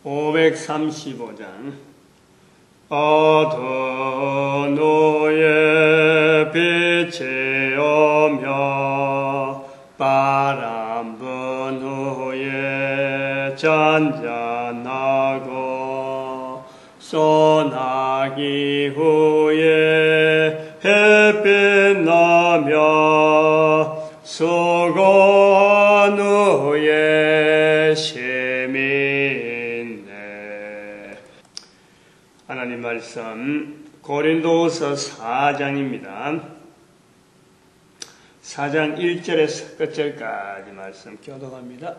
535장 어두노의 빛이 오며 바람 분 후에 잔잔하고 소나기 후에 햇빛 나며 수고한 후에 쉼이 있네. 하나님 말씀 고린도후서 4장입니다. 4장 1절에서 끝절까지 말씀 교독합니다.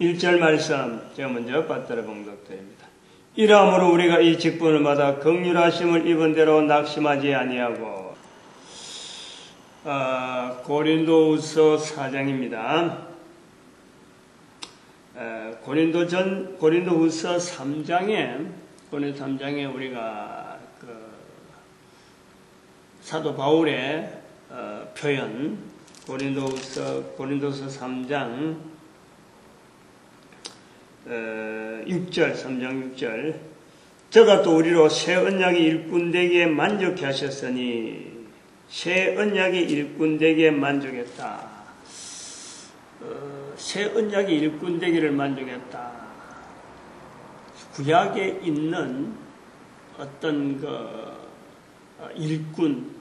1절 말씀 제가 먼저 받들어 봉독드립니다. 이러므로 우리가 이 직분을 받아 긍휼하심을 입은 대로 낙심하지 아니하고. 고린도후서 4장입니다. 고린도후서 3장에 우리가 사도 바울의 표현, 고린도서 3장 6절, 3장 6절. 저가 또 우리로 새 언약의 일꾼 되기에 만족해 하셨으니 새 언약의 일꾼 되기에 만족했다. 새 언약의 일꾼 되기를 만족했다. 구약에 있는 어떤 일꾼,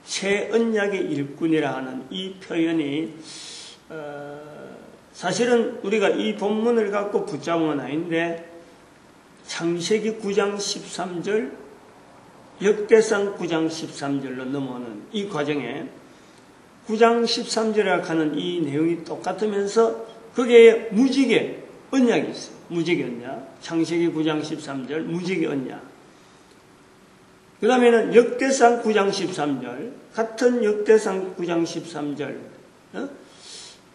새 언약의 일꾼이라 하는 이 표현이 사실은 우리가 이 본문을 갖고 붙잡은 건 아닌데 창세기 9장 13절, 역대상 9장 13절로 넘어오는 이 과정에 9장 13절이라고 하는 이 내용이 똑같으면서 거기에 무지개 언약이 있어요. 무지개 언약. 창세기 9장 13절 무지개 언약. 그 다음에는 역대상 9장 13절 같은 역대상 9장 13절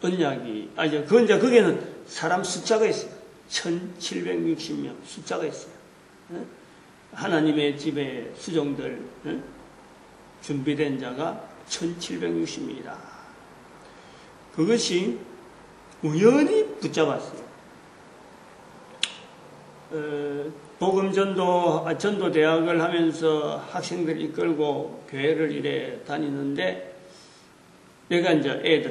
언약이 거기에는 사람 숫자가 있어요. 1760명 숫자가 있어요. 하나님의 집에 수종들 준비된 자가 1760명이다. 그것이 우연히 붙잡았어요. 전도 대학을 하면서 학생들 이끌고 교회를 이래 다니는데 내가 이제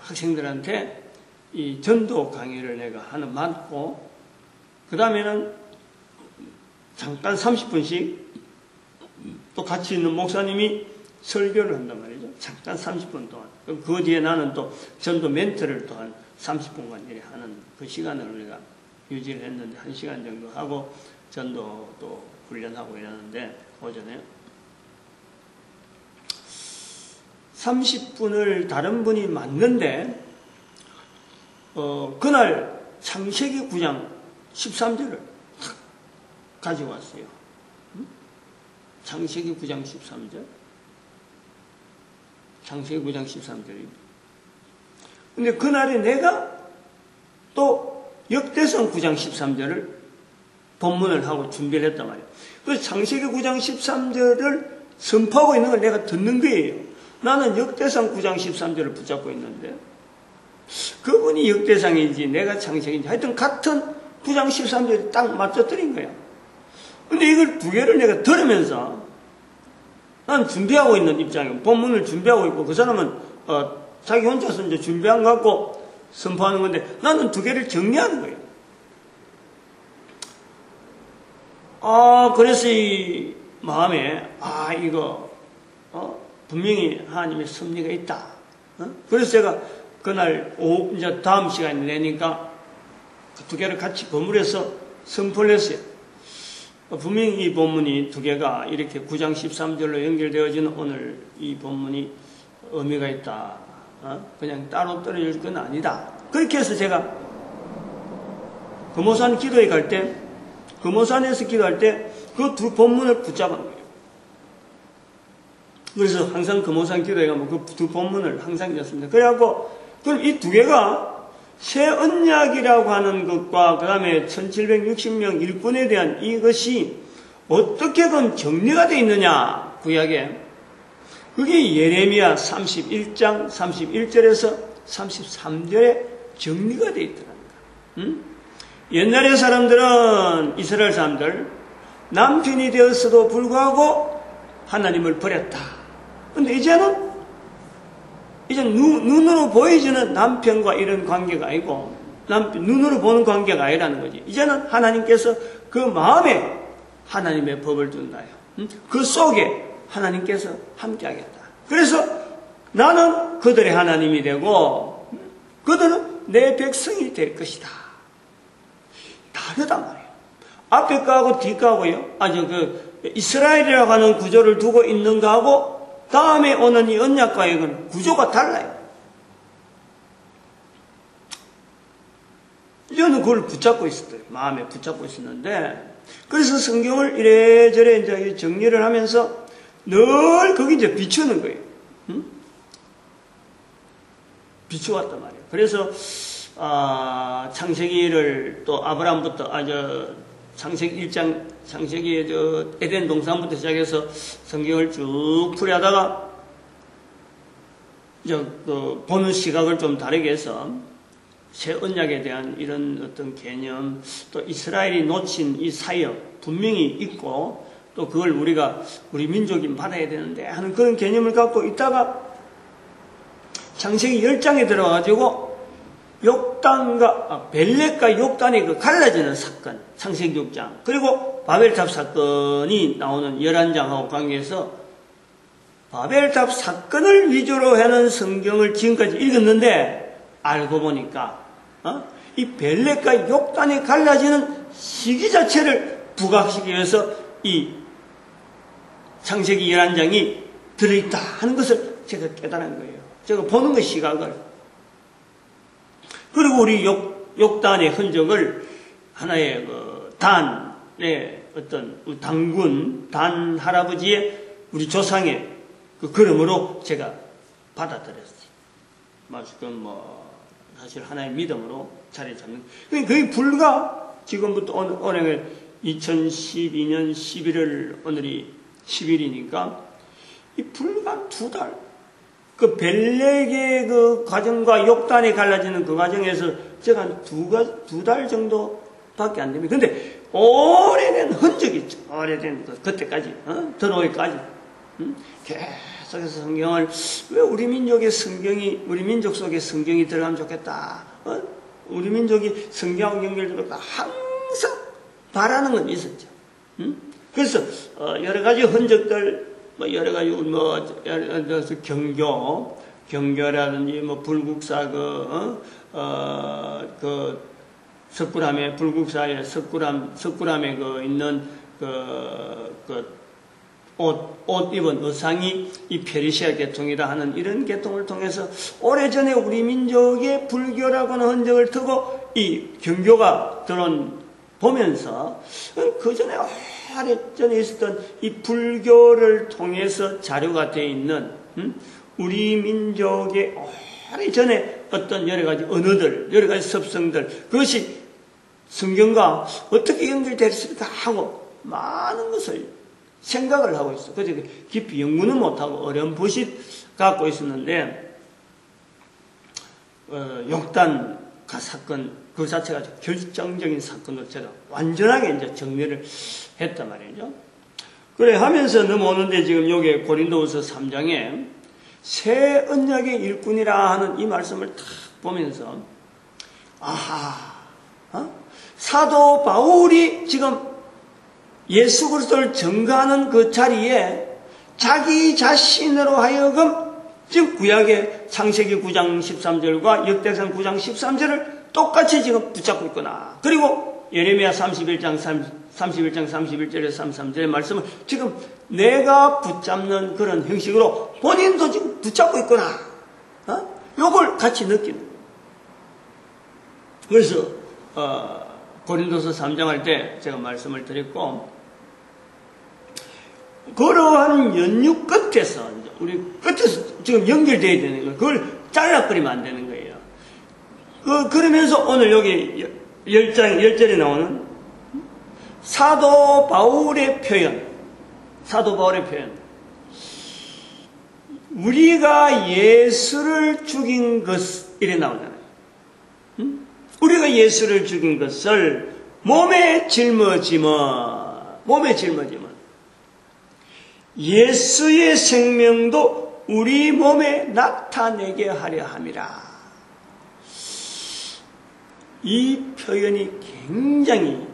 학생들한테 이 전도 강의를 내가 하는 많고 그 다음에는 잠깐 30분씩 또 같이 있는 목사님이 설교를 한단 말이죠. 잠깐 30분 동안. 그 뒤에 나는 또 전도 멘트를 또 한 30분간 이렇게 하는 그 시간을 우리가 유지를 했는데 1시간 정도 하고 전도도 훈련하고 이러는데 오전에 30분을 다른 분이 맞는데 그날 창세기 9장 13절을 가지고 왔어요. 창세기 9장 13절. 창세기 9장 13절입니다. 근데 그날에 내가 또 역대상 9장 13절을 본문을 하고 준비를 했단 말이에요. 그래서 창세기 9장 13절을 선포하고 있는 걸 내가 듣는 거예요. 나는 역대상 9장 13절을 붙잡고 있는데 그분이 역대상인지 내가 창세기인지 하여튼 같은 9장 13절이 딱 맞춰뜨린 거야. 근데 이걸 두 개를 내가 들으면서 난 준비하고 있는 입장이에요. 본문을 준비하고 있고 그 사람은 자기 혼자서 이제 준비한 거 갖고 선포하는 건데 나는 두 개를 정리하는 거예요. 그래서 이 마음에 이거 분명히 하나님의 섭리가 있다. 그래서 제가 그날 이제 다음 시간에 내니까 그 두 개를 같이 버무려서 선포를 했어요. 분명히 이 본문이 두 개가 이렇게 9장 13절로 연결되어지는 오늘 이 본문이 의미가 있다. 그냥 따로 떨어질 건 아니다. 그렇게 해서 제가 금오산 기도에 갈 때, 금오산에서 기도할 때 그 두 본문을 붙잡은 거예요. 그래서 항상 금오산 기도에 가면 그 두 본문을 항상 읽었습니다. 그래갖고 그럼 이 두 개가 새 언약이라고 하는 것과 그 다음에 1760명 일꾼에 대한 이것이 어떻게든 정리가 되어 있느냐 구약에 그게 예레미야 31장 31절에서 33절에 정리가 되어 있더랍니다. 옛날의 사람들은, 이스라엘 사람들, 남편이 되었어도 불구하고 하나님을 버렸다. 근데 이제는 눈으로 보여지는 남편과 이런 관계가 아니고, 눈으로 보는 관계가 아니라는 거지. 이제는 하나님께서 그 마음에 하나님의 법을 둔다요. 그 속에 하나님께서 함께하겠다. 그래서 나는 그들의 하나님이 되고 그들은 내 백성이 될 것이다. 다르단 말이에요. 앞에 거하고 뒤 거하고요. 이스라엘이라고 하는 구조를 두고 있는 거하고 다음에 오는 이 언약과의 구조가 달라요. 저는 그걸 붙잡고 있었어요. 마음에 붙잡고 있었는데, 그래서 성경을 이래저래 이제 정리를 하면서 늘 거기 이제 비추는 거예요. 비추었단 말이에요. 그래서, 창세기를 또 아브라함부터, 창세기 1장, 창세기 에덴 동산부터 시작해서 성경을 쭉 풀이하다가, 보는 시각을 좀 다르게 해서, 새 언약에 대한 이런 어떤 개념, 또 이스라엘이 놓친 이 사역 분명히 있고, 또 그걸 우리 민족이 받아야 되는데 하는 그런 개념을 갖고 있다가 창세기 10장에 들어가가지고 벨렉과 욕단의 그 갈라지는 사건, 창세기 6장, 그리고 바벨탑 사건이 나오는 11장하고 관계해서 바벨탑 사건을 위주로 하는 성경을 지금까지 읽었는데 알고 보니까 이 벨렉과 욕단이 갈라지는 시기 자체를 부각시키기 위해서 이 창세기 11장이 들어있다 하는 것을 제가 깨달은 거예요. 제가 보는 것 시각을. 그리고 우리 욕단의 흔적을 하나의 단의 어떤 당군, 단 할아버지의 우리 조상의 그 걸음으로 제가 받아들였어요. 사실 하나의 믿음으로 자리 잡는. 거의 불과 지금부터 오늘 2012년 11월 오늘이 10일이니까 이 불과 2달. 그 벨렉의 그 과정과 욕단이 갈라지는 그 과정에서 제가 한 2달 정도밖에 안 됩니다. 근데 오래된 흔적이 있죠. 오래된 그때까지 들어오기까지 계속해서 성경을 왜 우리 민족의 성경이 우리 민족 속에 성경이 들어가면 좋겠다. 우리 민족이 성경하고 연결되니까 항상 바라는 건 있었죠. 그래서 여러 가지 흔적들 여러 가지 예를 들어서 경교라든지 불국사 석굴암에 불국사에 석굴암에 있는 옷 입은 의상이 이 페르시아 계통이라 하는 이런 계통을 통해서 오래전에 우리 민족의 불교라고 하는 흔적을 두고 이 경교가 보면서 그 전에 오래전에 있었던 이 불교를 통해서 자료가 되어 있는 우리 민족의 오래전에 어떤 여러 가지 언어들, 여러 가지 습성들, 그것이 성경과 어떻게 연결됐을까 하고 많은 것을 생각을 하고 있어. 그래서 깊이 연구는 못하고 어렴풋이 갖고 있었는데, 욕단가 사건, 그 자체가 결정적인 사건으로 제가 완전하게 이제 정리를 했단 말이죠. 그래 하면서 넘어오는데 지금 여기 고린도후서 3장에 새 언약의 일꾼이라 하는 이 말씀을 딱 보면서 사도 바울이 지금 예수 그리스도를 증거하는 그 자리에 자기 자신으로 하여금 지금 구약의 창세기 9장 13절과 역대상 9장 13절을 똑같이 지금 붙잡고 있구나. 그리고 예레미야 31장 31절에서 33절의 말씀을 지금 내가 붙잡는 그런 형식으로 본인도 지금 붙잡고 있구나. 요걸 같이 느끼는 거예요. 그래서 고린도서 3장 할 때 제가 말씀을 드렸고, 그러한 연유 끝에서 우리 끝에서 지금 연결되어야 되는 거예요. 그걸 잘라버리면 안 되는 거예요. 그러면서 오늘 여기 10절에 나오는 사도 바울의 표현. 우리가 예수를 죽인 것, 이래 나오잖아요. 우리가 예수를 죽인 것을 몸에 짊어지면 예수의 생명도 우리 몸에 나타내게 하려 함이라. 이 표현이 굉장히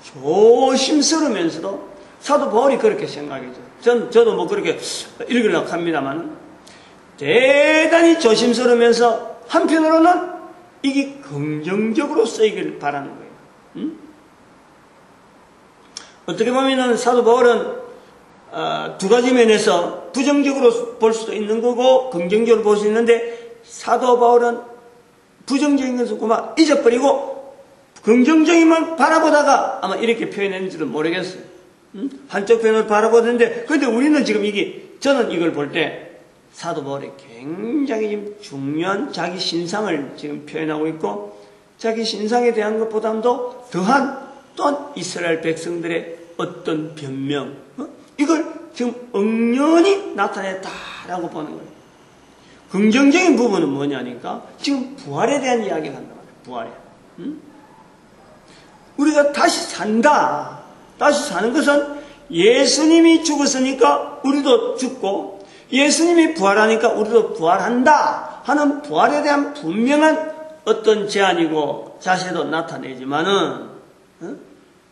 조심스러우면서도 사도 바울이 그렇게 생각했죠. 저도 뭐 그렇게 읽으려고 합니다만 대단히 조심스러우면서 한편으로는 이게 긍정적으로 쓰이길 바라는 거예요. 어떻게 보면은 사도 바울은 두 가지 면에서 부정적으로 볼 수도 있는 거고 긍정적으로 볼 수 있는데 사도 바울은 부정적인 것을 그만 잊어버리고 긍정적인만 바라보다가 아마 이렇게 표현했는지도 모르겠어요. 한쪽 편을 바라보는데 근데 우리는 지금 저는 이걸 볼 때 사도 바울이 굉장히 중요한 자기 신상을 지금 표현하고 있고 자기 신상에 대한 것보다도 더한 또한 이스라엘 백성들의 어떤 변명 이걸 지금 엄연히 나타냈다라고 보는 거예요. 긍정적인 부분은 뭐냐니까 지금 부활에 대한 이야기를 한단 말이에요. 부활에. 우리가 다시 산다. 다시 사는 것은 예수님이 죽었으니까 우리도 죽고 예수님이 부활하니까 우리도 부활한다 하는 부활에 대한 분명한 어떤 제안이고 자세도 나타내지만은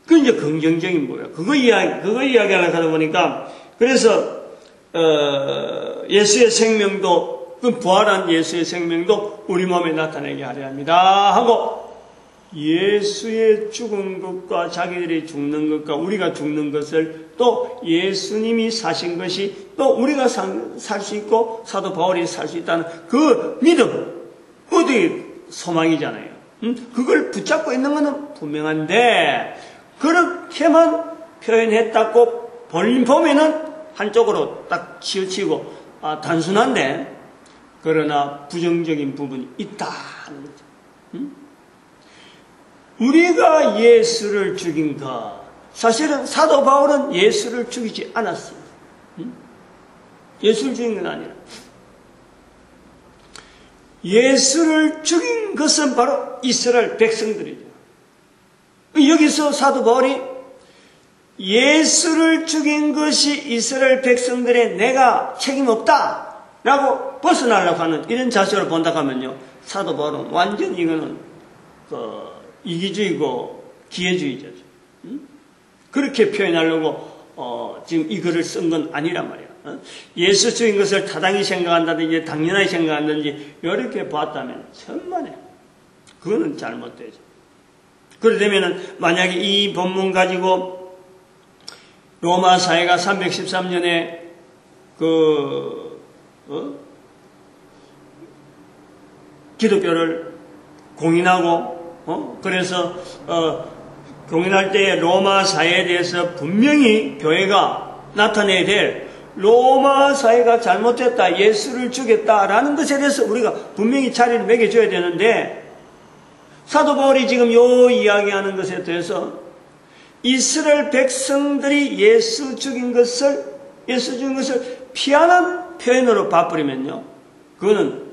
그게 이제 긍정적인 거예요. 그거 이야기하려고 하다 보니까 그래서 예수의 생명도 그 부활한 예수의 생명도 우리 몸에 나타내게 하려 합니다 하고 예수의 죽은 것과 자기들이 죽는 것과 우리가 죽는 것을 또 예수님이 사신 것이 또 우리가 살 수 있고 사도 바울이 살 수 있다는 그 믿음 어디 소망이잖아요. 그걸 붙잡고 있는 것은 분명한데 그렇게만 표현했다고 보면은 한쪽으로 딱 치우치고 단순한데 그러나 부정적인 부분이 있다는 거죠. 우리가 예수를 죽인 것 사실은 사도 바울은 예수를 죽이지 않았어요. 예수를 죽인 건 아니라 예수를 죽인 것은 바로 이스라엘 백성들이죠. 여기서 사도 바울이 예수를 죽인 것이 이스라엘 백성들의 내가 책임 없다 라고 벗어나려고 하는 이런 자세를 본다고 하면요 사도 바울은 완전히 이거는 이기주의고 기회주의자죠. 그렇게 표현하려고 지금 이 글을 쓴 건 아니란 말이야. 예수 죽인 것을 타당히 생각한다든지 당연하게 생각한다든지 이렇게 봤다면 천만에 그거는 잘못되죠. 그러려면은 만약에 이 본문 가지고 로마 사회가 313년에 기독교를 공인하고 그래서 공인할 때 로마 사회에 대해서 분명히 교회가 나타내야 될 로마 사회가 잘못됐다, 예수를 죽였다라는 것에 대해서 우리가 분명히 자리를 매겨줘야 되는데 사도 바울이 지금 요 이야기하는 것에 대해서 이스라엘 백성들이 예수 죽인 것을 피하는 표현으로 봐버리면요 그거는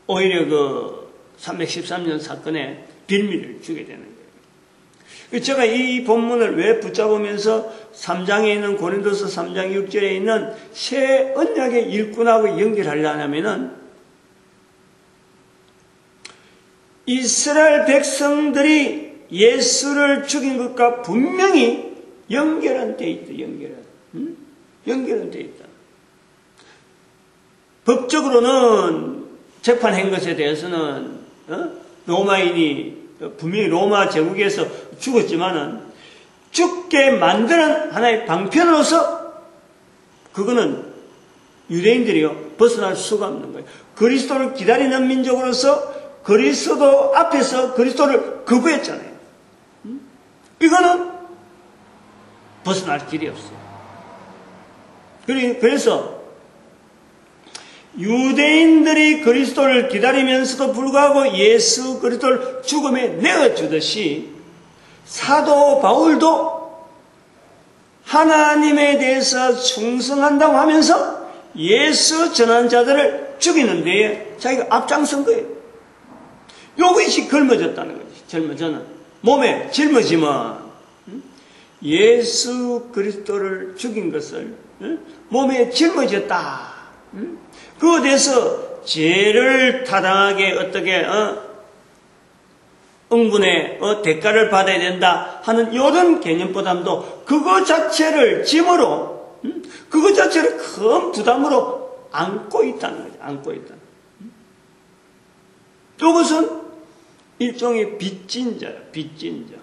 오히려 그 313년 사건에 빌미를 주게 되는 거예요. 제가 이 본문을 왜 붙잡으면서 3장에 있는 고린도서 3장 6절에 있는 새 언약의 일꾼하고 연결하려냐면은 이스라엘 백성들이 예수를 죽인 것과 분명히 연결은 돼 있다. 연결은 돼 있다. 법적으로는 재판한 것에 대해서는 로마인이 분명히 로마 제국에서 죽었지만은 죽게 만드는 하나의 방편으로서 그거는 유대인들이요 벗어날 수가 없는 거예요. 그리스도를 기다리는 민족으로서 그리스도 앞에서 그리스도를 거부했잖아요. 이거는 벗어날 길이 없어요. 그래서 유대인들이 그리스도를 기다리면서도 불구하고 예수 그리스도를 죽음에 내어주듯이 사도 바울도 하나님에 대해서 충성한다고 하면서 예수 전한 자들을 죽이는 데에 자기가 앞장선 거예요. 요것이 젊어졌다는 거지. 젊어져는 몸에 짊어지면 예수 그리스도를 죽인 것을 몸에 짊어졌다. 그것에 대해서 죄를 타당하게 어떻게 응분의 대가를 받아야 된다 하는 이런 개념보다도 그거 자체를 짐으로 그거 자체를 큰 부담으로 안고 있다는 거죠. 안고 있다. 이것은 일종의 빚진 자야. 빚진 자.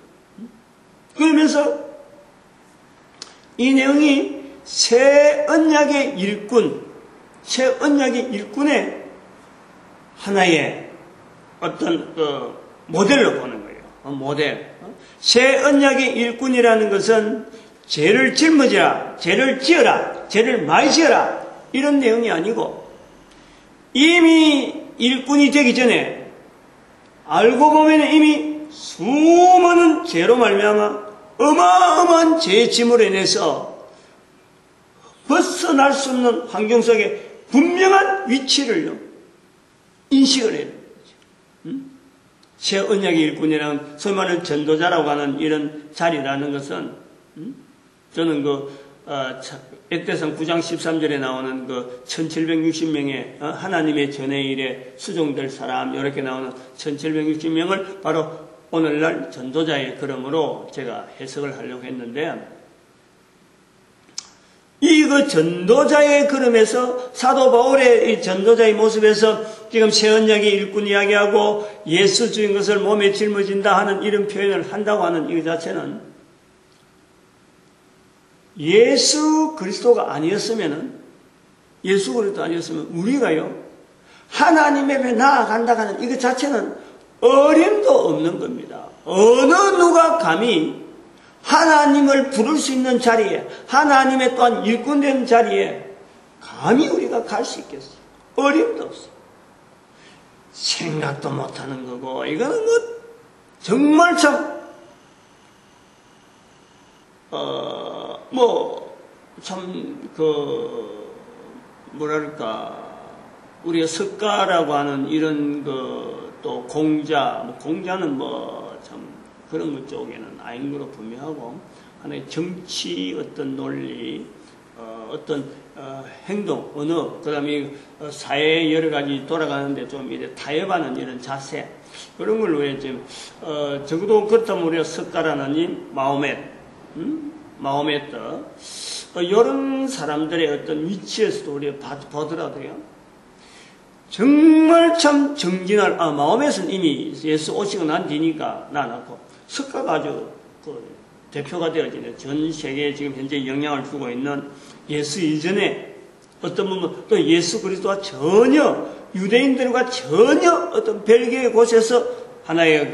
그러면서 이 내용이 새 언약의 일꾼, 새 언약의 일꾼의 하나의 어떤 모델로 보는 거예요. 모델. 새 언약의 일꾼이라는 것은 죄를 짊어지라, 죄를 지어라, 죄를 많이 지어라 이런 내용이 아니고 이미 일꾼이 되기 전에 알고 보면 이미 수많은 죄로 말미암아 어마어마한 죄의 짐으로 인해서 벗어날 수 없는 환경 속에 분명한 위치를요 인식을 해야 되는 거죠. 새 언약의 일꾼이라는 소위 말하는 전도자라고 하는 이런 자리라는 것은 저는 엑대상 9장 13절에 나오는 1760명의 하나님의 전해일에 수종될 사람 이렇게 나오는 1760명을 바로 오늘날 전도자의 걸음으로 제가 해석을 하려고 했는데 이 전도자의 걸음에서 사도 바울의 이 전도자의 모습에서 지금 새 언약의 일꾼 이야기하고 예수 주인 것을 몸에 짊어진다 하는 이런 표현을 한다고 하는 이 자체는 예수 그리스도가 아니었으면 우리가요 하나님 앞에 나아간다 하는 이것 자체는 어림도 없는 겁니다. 어느 누가 감히 하나님을 부를 수 있는 자리에 하나님의 또한 일꾼된 자리에 감히 우리가 갈 수 있겠어요? 어림도 없어요. 생각도 못하는 거고 이거는 정말 참 우리가 석가라고 하는 이런 또 공자는 참 그런 것 쪽에는 아닌 거로 분명하고 하나의 정치 어떤 논리, 어떤 행동, 언어, 그 다음에 사회 여러 가지 돌아가는데 좀 이제 타협하는 이런 자세 그런 걸로 왜 지금 적어도 그렇다면 우리가 석가라는 이 마호메트 이런 사람들의 어떤 위치에서도 우리가 보더라도요 정말 참 정진할 마호메트는 이미 예수 오시고 난 뒤니까 나왔고 석가가 아주 대표가 되어지네. 전 세계에 지금 현재 영향을 주고 있는 예수 이전에 어떤 부분 또 예수 그리스도와 전혀 유대인들과 전혀 어떤 별개의 곳에서 하나의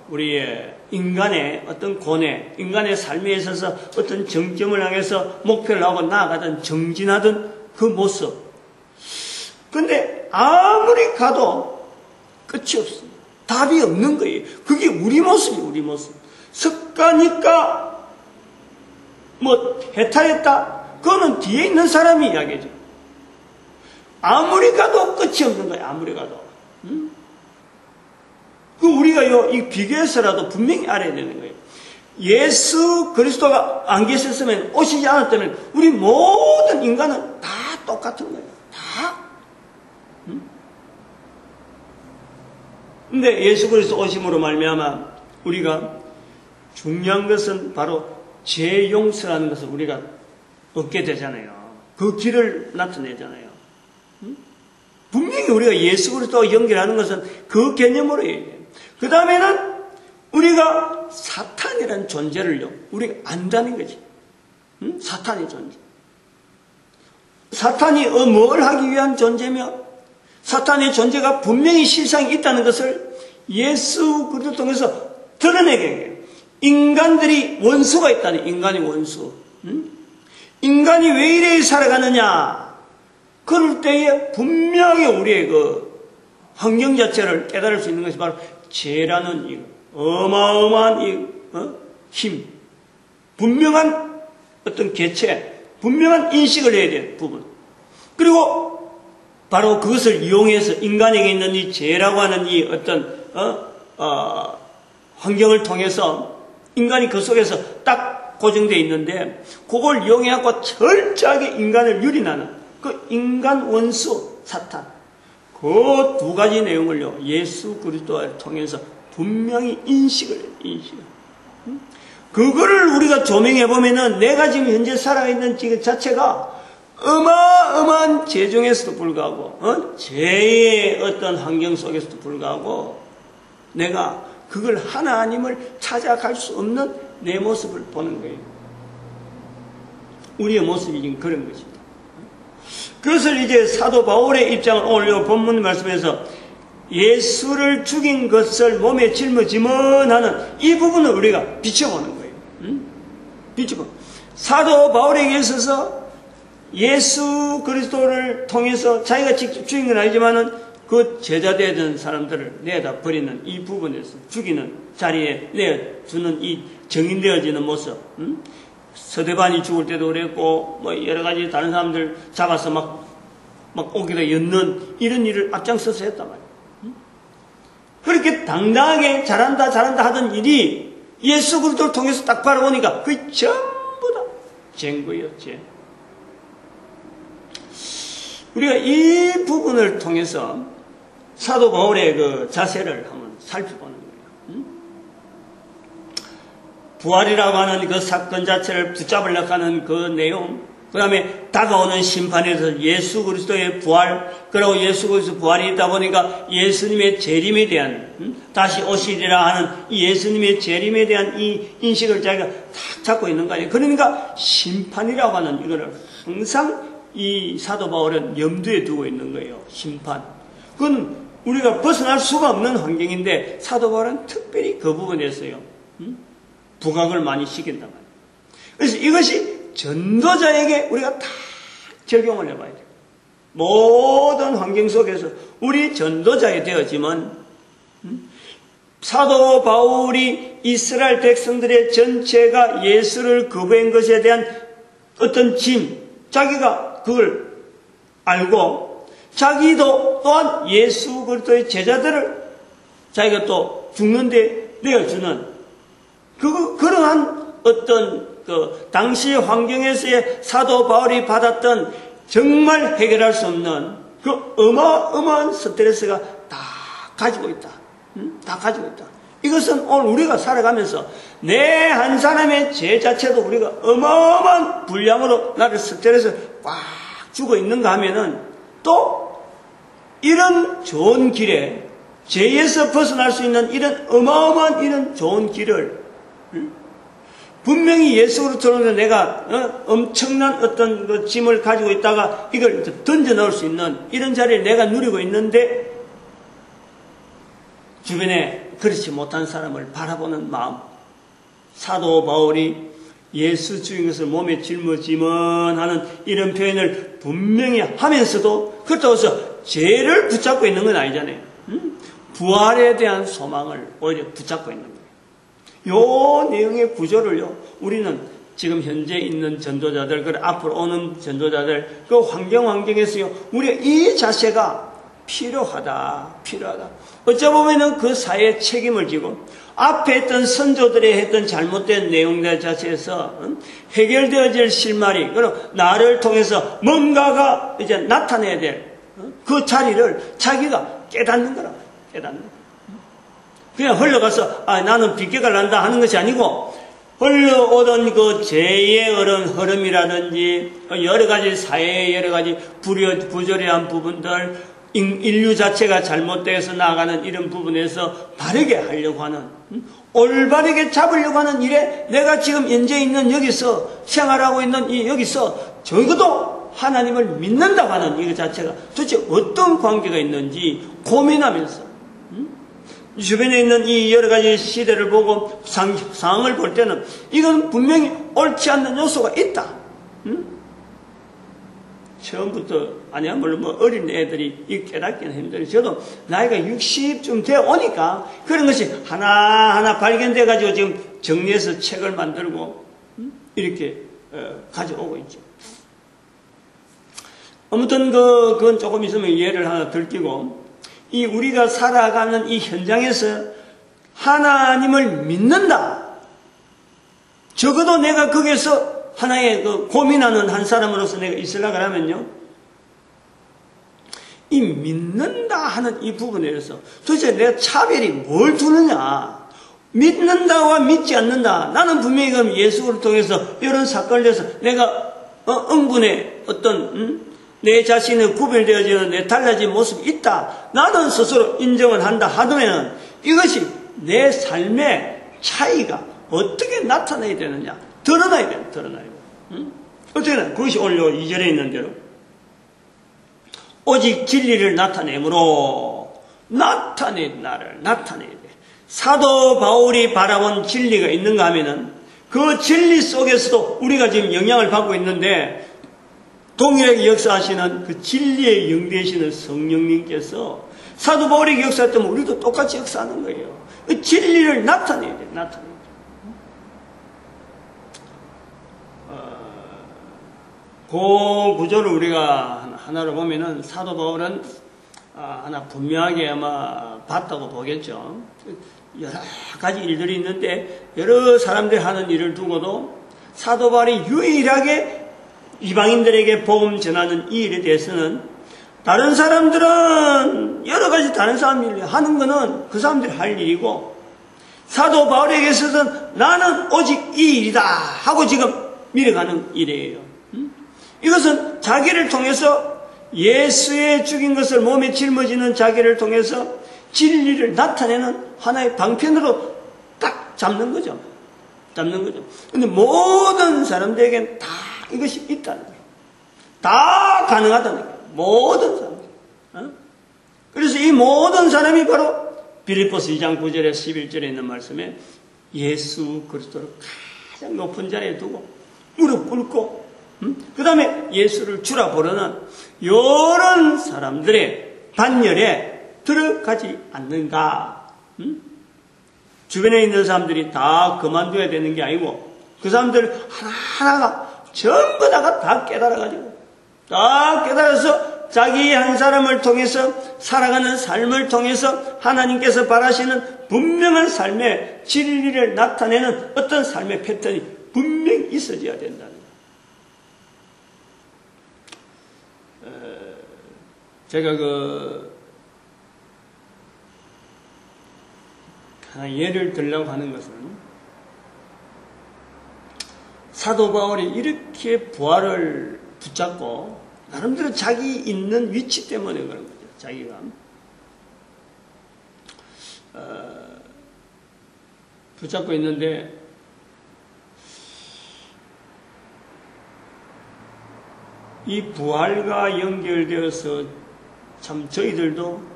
우리의 인간의 어떤 고뇌, 인간의 삶에 있어서 어떤 정점을 향해서 목표를 하고 나아가던 정진하던 그 모습. 근데 아무리 가도 끝이 없습니다. 답이 없는 거예요. 그게 우리 모습이에요, 우리 모습. 석가니까 해탈했다. 그거는 뒤에 있는 사람이 이야기죠. 아무리 가도 끝이 없는 거예요, 아무리 가도. 우리가 이 비교해서라도 분명히 알아야 되는 거예요. 예수 그리스도가 안 계셨으면, 오시지 않았다면, 우리 모든 인간은 다 똑같은 거예요. 다. 근데 예수 그리스도 오심으로 말미암아 우리가 중요한 것은 바로 죄 용서라는 것을 우리가 얻게 되잖아요. 그 길을 나타내잖아요. 분명히 우리가 예수 그리스도와 연결하는 것은 그 개념으로 얘기해요. 그 다음에는 우리가 사탄이라는 존재를요, 우리가 안다는 거지. 사탄의 존재. 사탄이 뭘 하기 위한 존재며, 사탄의 존재가 분명히 실상이 있다는 것을 예수 그리스도 통해서 드러내게 해요. 인간들이 원수가 있다니, 인간이 원수. 인간이 왜 이래 살아가느냐? 그럴 때에 분명히 우리의 환경 자체를 깨달을 수 있는 것이 바로 죄라는 이 어마어마한 힘, 분명한 어떤 개체, 분명한 인식을 해야 될 부분. 그리고 바로 그것을 이용해서 인간에게 있는 이 죄라고 하는 이 어떤 환경을 통해서 인간이 그 속에서 딱 고정되어 있는데 그걸 이용해갖고 철저하게 인간을 유린하는 그 인간 원수 사탄 그 두 가지 내용을요 예수 그리스도를 통해서 분명히 인식을 그거를 우리가 조명해 보면은 내가 지금 현재 살아있는 지금 자체가 어마어마한 죄 중에서도 불구하고 죄의 어떤 환경 속에서도 불구하고 내가 그걸 하나님을 찾아갈 수 없는 내 모습을 보는 거예요. 우리의 모습이 지금 그런 것입니다. 그것을 이제 사도 바울의 입장을 오늘 본문 말씀에서 예수를 죽인 것을 몸에 짊어지면하는 이 부분을 우리가 비춰보는 거예요. 비춰보. 사도 바울에게 있어서 예수 그리스도를 통해서 자기가 직접 죽인 건 아니지만은 그 제자되던 사람들을 내다 버리는 이 부분에서 죽이는 자리에 내주는 이 정인되어지는 모습. 서대반이 죽을 때도 그랬고 뭐 여러 가지 다른 사람들 잡아서 막 옥에다 엮는 이런 일을 앞장서서 했단 말이에요. 그렇게 당당하게 잘한다 하던 일이 예수 그리스도를 통해서 딱 바라보니까 그게 전부 다 죄인 거예요. 죄. 우리가 이 부분을 통해서 사도 바울의 그 자세를 한번 살펴보는 거예요. 부활이라고 하는 그 사건 자체를 붙잡으려고 하는 그 내용, 그 다음에 다가오는 심판에서 예수 그리스도의 부활, 그리고 예수 그리스도 부활이 있다 보니까 예수님의 재림에 대한, 다시 오시리라 하는 이 예수님의 재림에 대한 이 인식을 자기가 탁 잡고 있는 거 아니에요. 그러니까 심판이라고 하는 이거를 항상 이 사도 바울은 염두에 두고 있는 거예요. 심판. 그건 우리가 벗어날 수가 없는 환경인데 사도 바울은 특별히 그 부분에서요. 부각을 많이 시킨단 말이에요. 그래서 이것이 전도자에게 우리가 다 적용을 해봐야 돼요. 모든 환경 속에서 우리 전도자에 되어지면 사도 바울이 이스라엘 백성들의 전체가 예수를 거부한 것에 대한 어떤 짐, 자기가 그걸 알고 자기도 또한 예수 그리스도의 제자들을 자기가 또 죽는데 내어주는 그러한 어떤 그 당시 환경에서의 사도 바울이 받았던 정말 해결할 수 없는 그 어마어마한 스트레스가 다 가지고 있다. 다 가지고 있다. 이것은 오늘 우리가 살아가면서 내 한 사람의 죄 자체도 우리가 어마어마한 분량으로 나를 스트레스를 꽉 주고 있는가 하면은 또 이런 좋은 길에 죄에서 벗어날 수 있는 이런 어마어마한 이런 좋은 길을 분명히 예수로 들어오는 내가 엄청난 어떤 그 짐을 가지고 있다가 이걸 던져 넣을 수 있는 이런 자리를 내가 누리고 있는데 주변에 그렇지 못한 사람을 바라보는 마음. 사도 바울이 예수 죽인 것을 몸에 짊어지면 하는 이런 표현을 분명히 하면서도 그렇다고 해서 죄를 붙잡고 있는 건 아니잖아요. 부활에 대한 소망을 오히려 붙잡고 있는 거예요. 요 내용의 구조를요, 우리는 지금 현재 있는 전도자들, 그 앞으로 오는 전도자들, 그 환경에서요, 우리가 이 자세가 필요하다. 어쩌보면은 그 사회에 책임을 지고, 앞에 했던 선조들이 했던 잘못된 내용들 자체에서 해결되어질 실마리, 그리고 나를 통해서 뭔가가 이제 나타내야 될 그 자리를 자기가 깨닫는 거라. 그냥 흘러가서 나는 비껴갈란다 하는 것이 아니고 흘러오던 그 죄의 흐름이라든지 여러 가지 사회의 여러 가지 부조리한 부분들, 인류 자체가 잘못되어서 나아가는 이런 부분에서 바르게 하려고 하는, 올바르게 잡으려고 하는 일에 내가 지금 현재 있는 여기서 생활하고 있는 이 여기서 적어도 하나님을 믿는다고 하는 이것 자체가 도대체 어떤 관계가 있는지 고민하면서 주변에 있는 이 여러 가지 시대를 보고 상황을 볼 때는 이건 분명히 옳지 않는 요소가 있다. 처음부터 아니야 물론 뭐 어린 애들이 이 깨닫기는 힘들어요. 저도 나이가 60쯤 되어 오니까 그런 것이 하나하나 발견돼 가지고 지금 정리해서 책을 만들고 이렇게 가져오고 있죠. 아무튼 그건 조금 있으면 예를 하나 들키고, 이 우리가 살아가는 이 현장에서 하나님을 믿는다. 적어도 내가 거기서 하나의 고민하는 한 사람으로서 내가 있으려고 하면요, 이 믿는다 하는 이 부분에 대해서 도대체 내가 차별이 뭘 두느냐. 믿는다와 믿지 않는다. 나는 분명히 그럼 예수를 통해서 이런 사건을 위해서 내가 응분의 어떤 내 자신의 구별되어지는 내 달라진 모습이 있다. 나는 스스로 인정을 한다 하더면 이것이 내 삶의 차이가 어떻게 나타나야 되느냐. 드러나야 돼. 드러나야 돼. 어떻게 나? 그것이 오늘 2절에 있는 대로 오직 진리를 나타내므로 나타낸 나를 나타내야 돼. 사도 바울이 바라본 진리가 있는가 하면은 그 진리 속에서도 우리가 지금 영향을 받고 있는데 동일하게 역사하시는 그 진리의 영 되시는 성령님께서 사도 바울이 역사했다면 우리도 똑같이 역사하는 거예요. 그 진리를 나타내야 돼. 나타내야 돼. 그 구조를 우리가 하나로 보면은 사도 바울은 하나 분명하게 아마 봤다고 보겠죠. 여러 가지 일들이 있는데 여러 사람들이 하는 일을 두고도 사도 바울이 유일하게 이방인들에게 복음 전하는 이 일에 대해서는 다른 사람들은 여러 가지 다른 사람들이 하는 거는 그 사람들이 할 일이고 사도 바울에게 있어서는 나는 오직 이 일이다 하고 지금 밀어가는 일이에요. 이것은 자기를 통해서 예수의 죽인 것을 몸에 짊어지는 자기를 통해서 진리를 나타내는 하나의 방편으로 딱 잡는 거죠. 잡는 거죠. 근데 모든 사람들에게는 다 이것이 있다는 거예요. 다 가능하다는 거예요. 모든 사람들. 그래서 이 모든 사람이 바로 빌립보서 2장 9절에 11절에 있는 말씀에 예수 그리스도를 가장 높은 자리에 두고 무릎 꿇고 그 다음에 예수를 주라 부르는 이런 사람들의 반열에 들어가지 않는가. 주변에 있는 사람들이 다 그만둬야 되는 게 아니고 그 사람들 하나하나가 전부 다 깨달아가지고 다 깨달아서 자기 한 사람을 통해서 살아가는 삶을 통해서 하나님께서 바라시는 분명한 삶의 진리를 나타내는 어떤 삶의 패턴이 분명히 있어져야 된다는 거예요. 제가 하나 예를 들려고 하는 것은 사도 바울이 이렇게 부활을 붙잡고 나름대로 자기 있는 위치 때문에 그런 거죠. 자기가 붙잡고 있는데 이 부활과 연결되어서 참 저희들도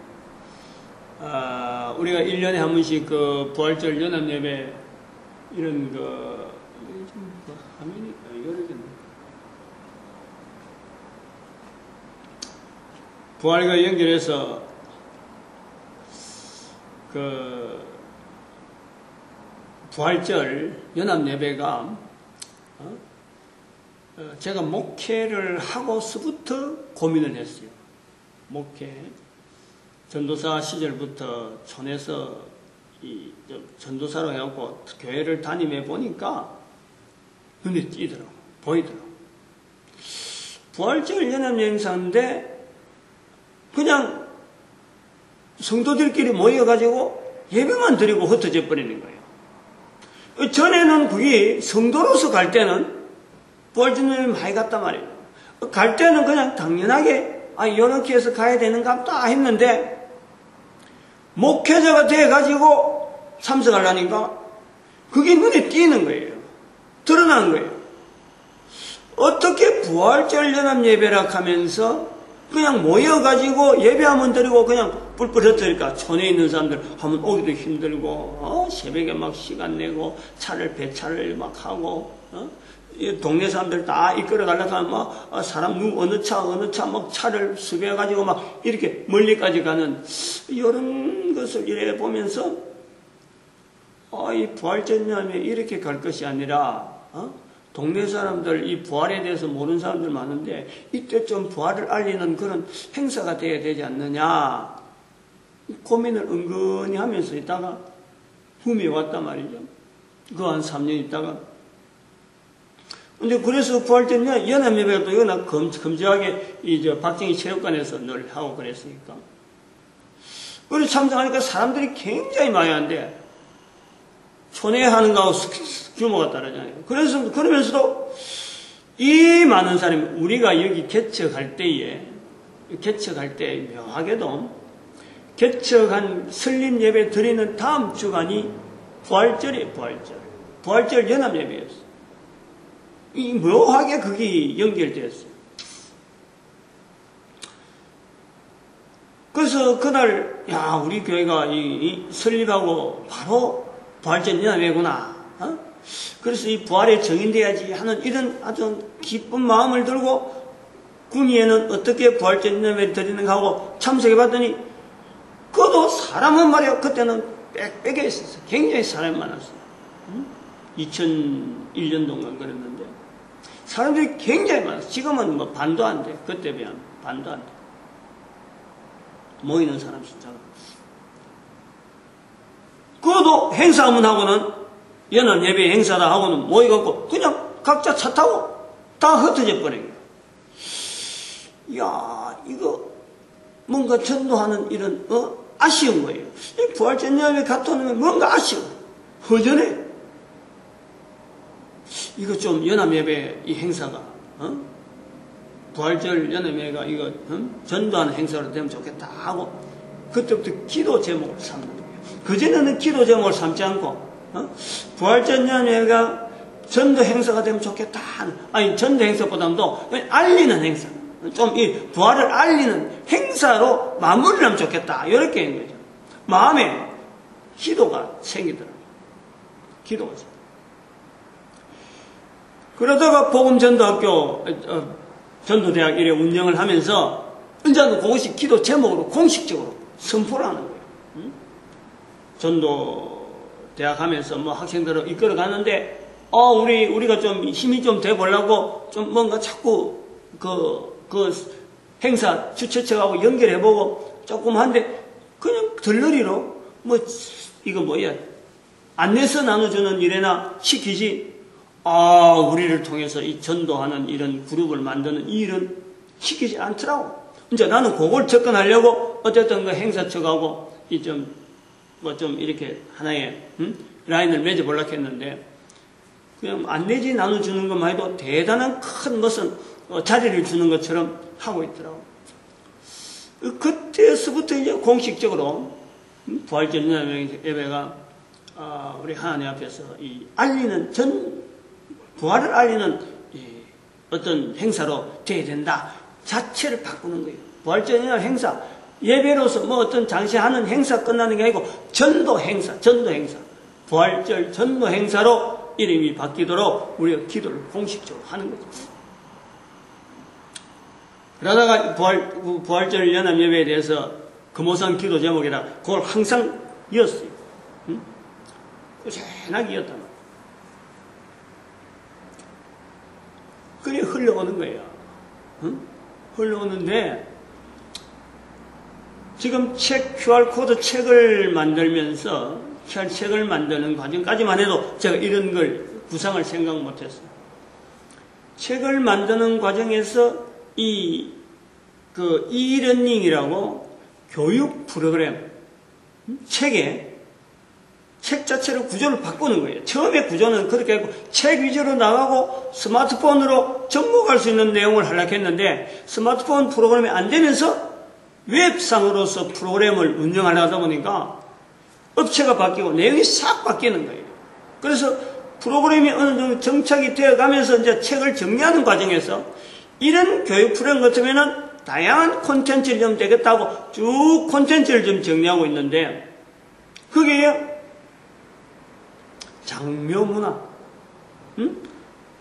우리가 1년에 한 번씩 그 부활절 연합예배 이런 화면이 열어졌네. 부활과 연결해서 그 부활절 연합예배가 제가 목회를 하고서부터 고민을 했어요. 목회 전도사 시절부터 촌에서 이 전도사로 해갖고 교회를 다니며 보니까 눈에 띄더라고, 보이더라고. 부활절 연합여행사인데 그냥 성도들끼리 모여가지고 예배만 드리고 흩어져 버리는 거예요. 전에는 그게 성도로서 갈 때는 부활절에 많이 갔단 말이에요. 갈 때는 그냥 당연하게 이렇게 해서 가야 되는가 보다 했는데 목회자가 돼가지고 참석하려니까 그게 눈에 띄는 거예요. 드러나는 거예요. 어떻게 부활절 연합 예배라 하면서 그냥 모여가지고 예배하면 드리고 그냥 뿔뿔 흩어질까. 촌에 있는 사람들 하면 오기도 힘들고 새벽에 막 시간 내고 배차를 막 하고 동네 사람들 다 이끌어 가려고 하면 막 사람 어느 차 막 차를 수배해 가지고 막 이렇게 멀리까지 가는 이런 것을 이래 보면서 이 부활절 연합에 이렇게 갈 것이 아니라 동네 사람들 이 부활에 대해서 모르는 사람들 많은데 이때 좀 부활을 알리는 그런 행사가 돼야 되지 않느냐 고민을 은근히 하면서 있다가 흠이 왔단 말이죠. 그 한 3년 있다가 근데 그래서 부활 때는 연합예배가 또 워낙 금지하게 박정희 체육관에서 늘 하고 그랬으니까 그래서 참석하니까 사람들이 굉장히 많이 하는데 초대하는 거하고 규모가 다르잖아요. 그래서 그러면서도 이 많은 사람이 우리가 여기 개척할 때에 묘하게도 개척한 설립 예배 드리는 다음 주간이 부활절이에요. 부활절 연합 예배였어요. 이 묘하게 그게 연결되었어요. 그래서 그날 우리 교회가 이 설립하고 바로 부활절 연합회구나. 그래서 이 부활에 정인돼야지 하는 이런 아주 기쁜 마음을 들고 구미에는 어떻게 부활절 연합회 드리는가 하고 참석해봤더니 그것도 사람은 말이야 그때는 빽빽해 있었어요. 굉장히 사람이 많았어요. 2001년도인가 그랬는데 사람들이 굉장히 많았어요. 지금은 뭐 반도 안 돼. 그때 비하면 반도 안 돼. 모이는 사람 숫자가. 그것도 행사 한번 하고는 연합 예배 행사다 하고는 모여갖고 그냥 각자 차 타고 다 흩어져 버린 거예요. 이야 이거 뭔가 전도하는 이런 아쉬운 거예요. 이 부활절 연합에 갔다 오면 뭔가 아쉬워. 허전해. 이거 좀 연합 예배 이 행사가 부활절 연합 예배가 이거 전도하는 행사로 되면 좋겠다 하고 그때부터 기도 제목을 삼는 거예요. 그전에는 기도 제목을 삼지 않고 부활절 연합 예배가 전도 행사가 되면 좋겠다. 아니 전도 행사보다도 알리는 행사. 좀 이 부활을 알리는 행사로 마무리를 하면 좋겠다. 이렇게 한 거죠. 마음에 기도가 생기더라고요. 기도가 생기더라고요. 그러다가 복음전도학교, 전도대학 이래 운영을 하면서 이제는 그것이 기도 제목으로 공식적으로 선포를 하는 거예요. 전도대학 하면서 뭐 학생들을 이끌어 가는데, 우리가 좀 힘이 좀 돼 보려고 좀 뭔가 자꾸 그 행사 주최측하고 연결해보고 조금 한데, 그냥 들러리로 이거 안내서 나눠주는 일에나 시키지, 우리를 통해서 이 전도하는 이런 그룹을 만드는 이 일은 시키지 않더라고. 이제 나는 그걸 접근하려고 어쨌든 그 행사 측하고 좀 이렇게 하나의 라인을 맺어보려고 했는데 그냥 안내지 나눠주는 것만 해도 대단한 큰 무슨 자리를 주는 것처럼 하고 있더라고. 그때서부터 이제 공식적으로 부활절 예배가 우리 하나님 앞에서 이 알리는 부활을 알리는 어떤 행사로 돼야 된다 자체를 바꾸는 거예요. 부활절 행사 예배로서 어떤 장시하는 행사 끝나는 게 아니고 전도 행사 부활절 전도 행사로 이름이 바뀌도록 우리가 기도를 공식적으로 하는 거죠. 그러다가 부활절 연합 예배에 대해서 금오산 기도 제목이라 그걸 항상 이었어요. 꾸준하게 이었단 말이에요. 그래 흘러오는 거예요. 흘러오는데 지금 QR코드 책을 만들면서 책을 만드는 과정까지만 해도 제가 이런 걸 구상을 생각 못했어요. 책을 만드는 과정에서 이러닝이라고 교육 프로그램 책 자체를 구조를 바꾸는 거예요. 처음에 구조는 그렇게 하고 책 위주로 나가고 스마트폰으로 접목할 수 있는 내용을 하려고 했는데 스마트폰 프로그램이 안 되면서 웹상으로서 프로그램을 운영하려고 하다 보니까 업체가 바뀌고 내용이 싹 바뀌는 거예요. 그래서 프로그램이 어느 정도 정착이 되어 가면서 이제 책을 정리하는 과정에서 이런 교육 프로그램 같으면은 다양한 콘텐츠를 좀 되겠다고 쭉 콘텐츠를 좀 정리하고 있는데 그게 장묘문화,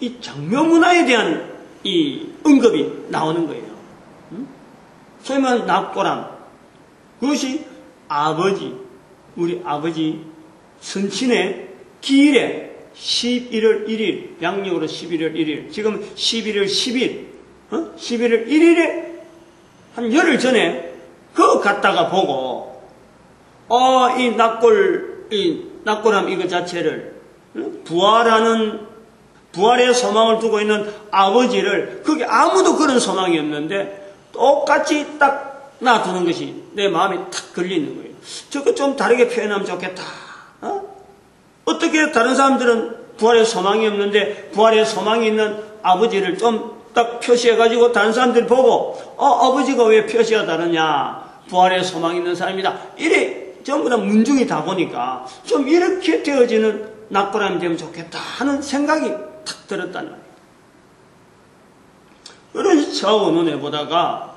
이 장묘문화에 대한 이 언급이 나오는 거예요. 소위 말하는 납고람, 그것이 우리 아버지 선친의 기일에 11월 1일, 양력으로 11월 1일, 지금 11월 10일, 11월 1일에 한 열흘 전에 그거 갖다가 보고, 이 낙골함 이거 자체를, 부활의 소망을 두고 있는 아버지를, 그게 아무도 그런 소망이 없는데, 똑같이 딱 놔두는 것이 내 마음에 탁 걸리는 거예요. 저거 좀 다르게 표현하면 좋겠다. 어떻게 다른 사람들은 부활의 소망이 없는데 부활의 소망이 있는 아버지를 좀 딱 표시해가지고 다른 사람들 보고 아버지가 왜 표시가 다르냐, 부활의 소망이 있는 사람이다, 이래 전부 다 문중이 다 보니까 좀 이렇게 되어지는 낙고람이 되면 좋겠다 하는 생각이 탁 들었단 말이에요. 그런 차원을 보다가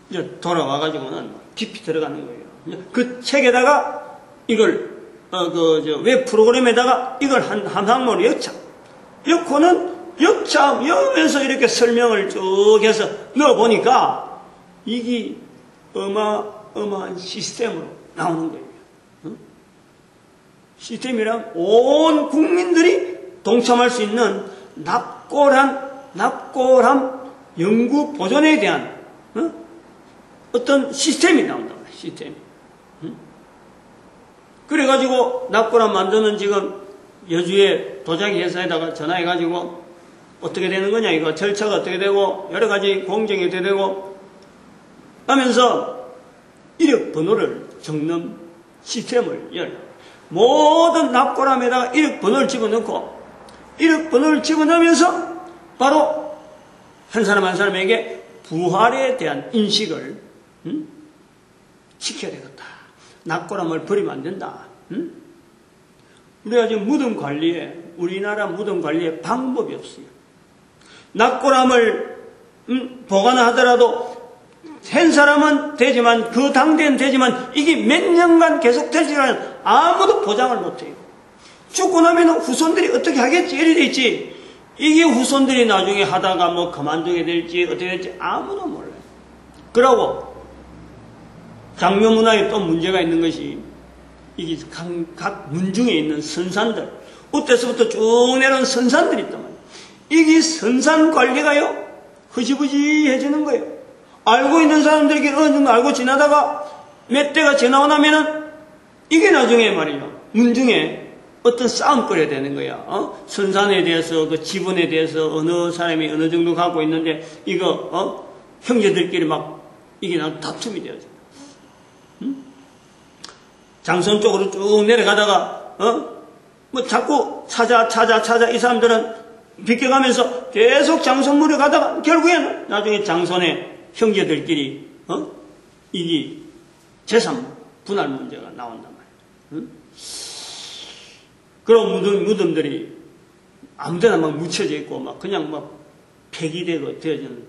이제 돌아와가지고는 깊이 들어가는 거예요. 그 책에다가 이걸 웹 프로그램에다가 이걸 한 항목으로 엮고는 엮으면서 이렇게 설명을 쭉 해서 넣어보니까 이게 어마어마한 시스템으로 나오는 거예요. 시스템이란 온 국민들이 동참할 수 있는 납골함 연구 보존에 대한 어떤 시스템이 나온단 말이에요. 시스템. 그래가지고 납골함 만드는 지금 여주의 도자기 회사에다가 전화해가지고 어떻게 되는 거냐, 이거 절차가 어떻게 되고 여러 가지 공정이 어떻게 되고 하면서 이력 번호를 적는 시스템을 열어요. 모든 납골함에다가 이력 번호를 집어넣고 이력 번호를 집어넣으면서 바로 한 사람 한 사람에게 부활에 대한 인식을 지켜야 되겠다. 납골함을 버리면 안 된다. 우리가 지금 무덤 관리에, 우리나라 무덤 관리에 방법이 없어요. 납골함을 보관하더라도 한 사람은 되지만, 그 당대는 되지만 이게 몇 년간 계속 될지라는 아무도 보장을 못해요. 죽고 나면 후손들이 어떻게 하겠지 이래 돼 있지. 이게 후손들이 나중에 하다가 뭐 그만두게 될지 어떻게 될지 아무도 몰라요. 그러고 장묘 문화에 또 문제가 있는 것이, 이게 각 문중에 있는 선산들, 어때서부터 쭉 내려온 선산들이 있단 말이에요. 이게 선산 관리가요 흐지부지해지는 거예요. 알고 있는 사람들에게 어느 정도 알고 지나다가 몇 대가 지나고 나면은 이게 나중에 말이에요 문중에 어떤 싸움거리가 되는 거야. 선산에 대해서, 그 지분에 대해서 어느 사람이 어느 정도 갖고 있는데 이거 형제들끼리 막 이게 다툼이 되어져. 장선 쪽으로 쭉 내려가다가 뭐 자꾸 찾아 이 사람들은 비껴가면서 계속 장선물에 가다가 결국에는 나중에 장선의 형제들끼리 이게 재산 분할 문제가 나온단 말이에요. 그런 무덤들이 아무데나 막 묻혀져 있고 막 그냥 막 폐기되고 되어지는,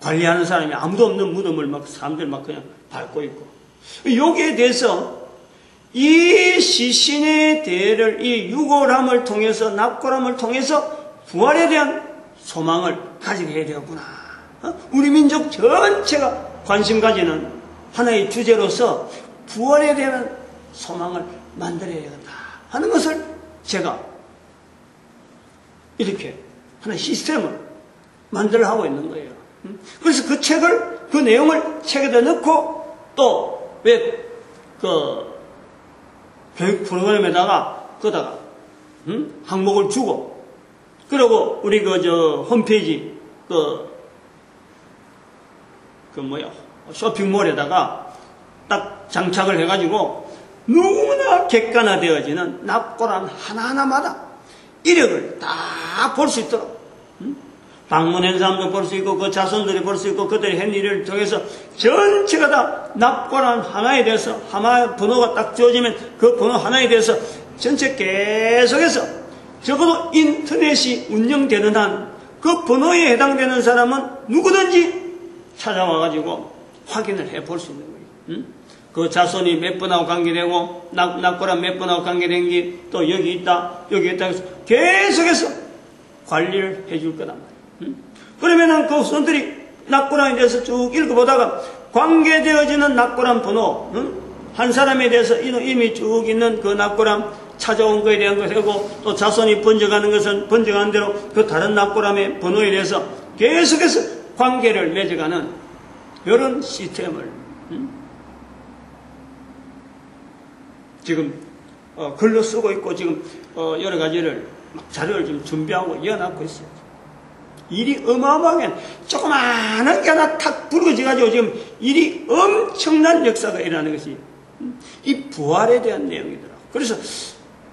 관리하는 사람이 아무도 없는 무덤을 막 사람들 막 그냥 밟고 있고, 여기에 대해서 이 시신의 대를, 이 유골함을 통해서, 납골함을 통해서 부활에 대한 소망을 가지게 해야 되겠구나. 우리 민족 전체가 관심 가지는 하나의 주제로서 부활에 대한 소망을 만들어야 되겠다 하는 것을 제가 이렇게 하나의 시스템을 만들어 하고 있는 거예요. 그래서 그 책을, 그 내용을 책에다 넣고 또 왜 교육 프로그램에다가 거다가 항목을 주고, 그리고 우리 홈페이지 쇼핑몰에다가 딱 장착을 해가지고 누구나 객관화되어지는 납골함 하나하나마다 이력을 다 볼 수 있도록, 방문한 사람도 볼 수 있고 그 자손들이 볼 수 있고 그들이 한 일을 통해서 전체가 다 납골함 하나에 대해서, 하나 번호가 딱 주어지면 그 번호 하나에 대해서 전체 계속해서 적어도 인터넷이 운영되는 한 그 번호에 해당되는 사람은 누구든지 찾아와가지고 확인을 해볼 수 있는 거예요. 그 자손이 몇 번하고 관계되고 납골함 몇 번하고 관계된 게 또 여기 있다 해서 계속해서 관리를 해줄 거란 말이에요. 그러면은 그 후손들이 납골함에 대해서 쭉 읽어보다가 관계되어지는 납골함 번호, 한 사람에 대해서 이미 쭉 있는 그 납골함 찾아온 것에 대한 것이고 또 자손이 번져가는 것은 번져가는 대로 그 다른 낙고람의 번호에 대해서 계속해서 관계를 맺어가는 이런 시스템을 지금 글로 쓰고 있고 지금 여러 가지를 막 자료를 좀 준비하고 이어놓고 있어요. 일이 어마어마하게 조그마한 게 하나 탁 불거져가지고 지금 일이 엄청난 역사가 일어나는 것이 이 부활에 대한 내용이더라고요. 그래서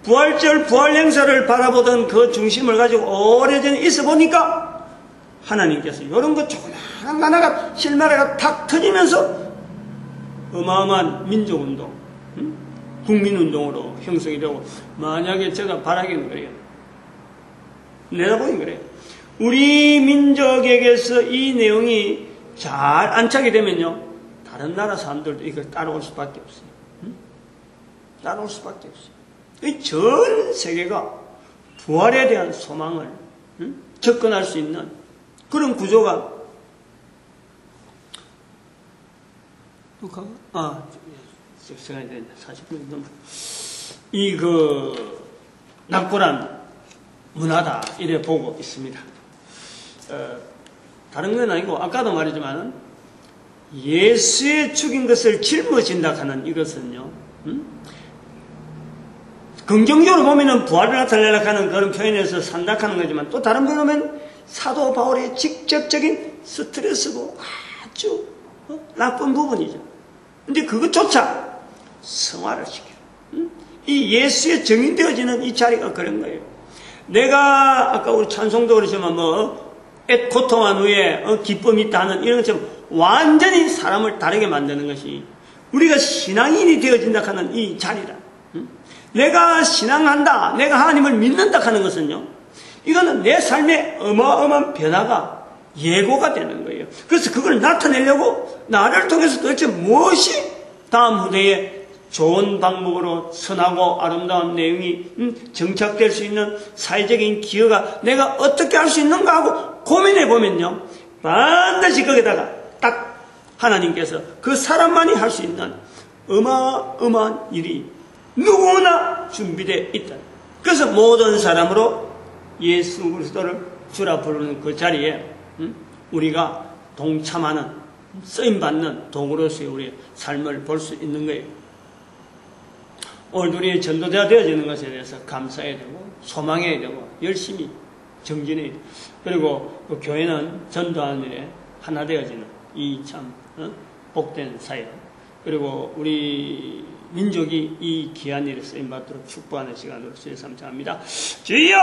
부활절 부활 행사를 바라보던 그 중심을 가지고 오래전에 있어 보니까 하나님께서 이런 것 조그마한 하나가 실마리가 탁 터지면서 어마어마한 민족운동, 국민운동으로 형성이 되고, 만약에 제가 바라기는 그래요. 내다보긴 그래요. 우리 민족에게서 이 내용이 잘 안착이 되면요, 다른 나라 사람들도 이걸 따라올 수밖에 없어요. 따라올 수밖에 없어요. 전 세계가 부활에 대한 소망을 접근할 수 있는 그런 구조가 시간이 됐네. 40분 넘어. 낙고란 문화다 이래 보고 있습니다. 다른 건 아니고 아까도 말했지만 예수의 죽인 것을 짊어진다 하는 이것은요, 긍정적으로 보면은 부활을 나타내려고 하는 그런 표현에서 산다하는 거지만 또 다른 분을 보면 사도 바울의 직접적인 스트레스고 아주 나쁜 부분이죠. 근데 그것조차 성화를 시켜요. 이 예수의 정인되어지는 이 자리가 그런 거예요. 내가 아까 우리 찬송도 그러지만 고통한 후에 기쁨이 있다 하는 이런 것처럼 완전히 사람을 다르게 만드는 것이 우리가 신앙인이 되어진다 하는 이 자리다. 내가 신앙한다, 내가 하나님을 믿는다 하는 것은요, 이거는 내 삶의 어마어마한 변화가 예고가 되는 거예요. 그래서 그걸 나타내려고 나를 통해서 도대체 무엇이 다음 후대에 좋은 방법으로 선하고 아름다운 내용이 정착될 수 있는 사회적인 기여가 내가 어떻게 할 수 있는가 하고 고민해 보면요, 반드시 거기다가 딱 하나님께서 그 사람만이 할 수 있는 어마어마한 일이 누구나 준비되어 있다. 그래서 모든 사람으로 예수 그리스도를 주라 부르는 그 자리에 우리가 동참하는, 쓰임받는 도구로서의 우리의 삶을 볼 수 있는 거예요. 오늘 우리 전도자가 되어지는 것에 대해서 감사해야 되고 소망해야 되고 열심히 정진해야 되고, 그리고 그 교회는 전도하는 일에 하나 되어지는 이 참 복된 사역, 그리고 우리 민족이 이 귀한 일에 쓰임받도록 축복하는 시간으로 주여 삼창합니다. 주여!